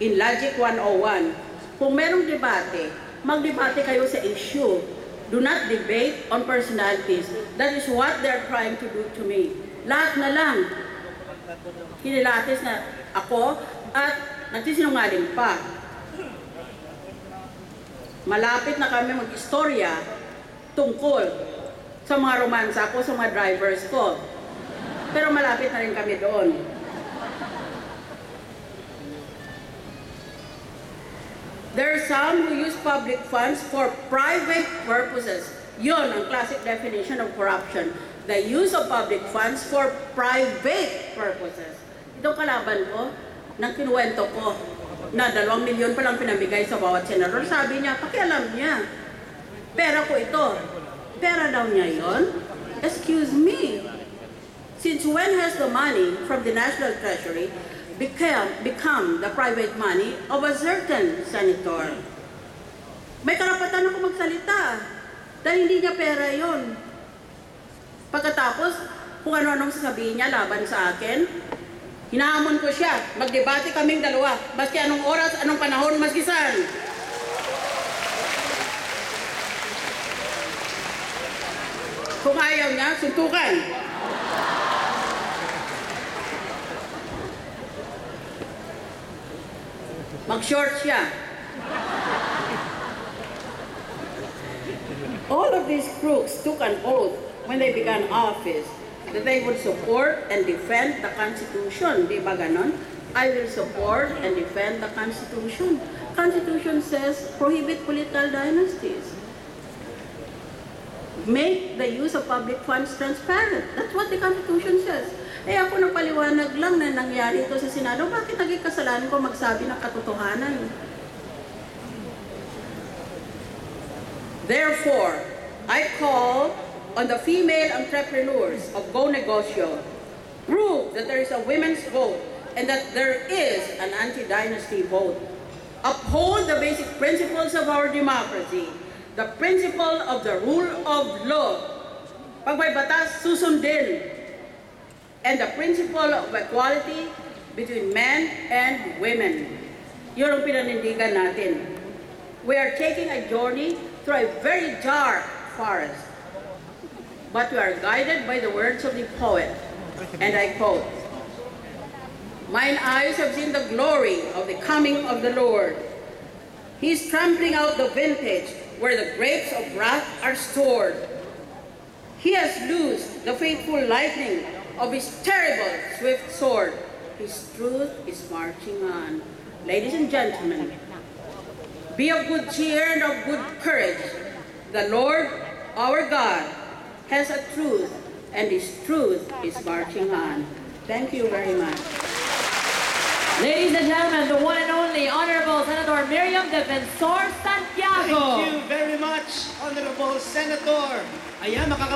in Logic 101, kung merong debate, magdebate kayo sa issue. Do not debate on personalities. That is what they're trying to do to me. Lahat na lang. Kinilatis na ako at nagsisinungaling pa. Malapit na kami mag-istorya tungkol sa mga romansa ko, sa mga drivers ko. Pero malapit na rin kami doon. There are some who use public funds for private purposes. Yun ang classic definition of corruption. The use of public funds for private purposes. Itong kalaban ko, nang kinuwento ko, na 2 milyon pa lang pinamigay sa bawat senador. Sabi niya, pakialam niya. Pera ko ito. Pera daw niya yon. Excuse me. Since when has the money from the National Treasury become the private money of a certain senator? May karapatan ako magsalita dahil hindi niya pera yon. Pagkatapos, kung ano-anong sasabihin niya laban sa akin, hinahamon ko siya. Magdebate kaming dalawa. Maski anong oras, anong panahon, maski saan. Kung ayaw niya, suntukan. Mag-short siya. All of these crooks took an oath when they began office that they would support and defend the Constitution. Di ba ganon? I will support and defend the Constitution. Constitution says prohibit political dynasties. Make the use of public funds transparent. That's what the Constitution says. Eh ako nagpaliwanag lang na nangyari ito sa Senado. Bakit naging kasalanan ko magsabi ng katotohanan? Therefore, I call on the female entrepreneurs of Go Negosyo, prove that there is a women's vote and that there is an anti-dynasty vote. Uphold the basic principles of our democracy, the principle of the rule of law. Pag may batas, susundin. And the principle of equality between men and women. Yun ang pinanindigan natin. We are taking a journey through a very dark forest. But we are guided by the words of the poet. And I quote, "Mine eyes have seen the glory of the coming of the Lord. He is trampling out the vintage where the grapes of wrath are stored. He has loosed the faithful lightning of his terrible swift sword. His truth is marching on." Ladies and gentlemen, be of good cheer and of good courage. The Lord, our God, has a truth, and his truth is marching on. Thank you very much. Ladies and gentlemen, the one and only Honorable Senator Miriam Defensor Santiago. Thank you very much, Honorable Senator. Ayan,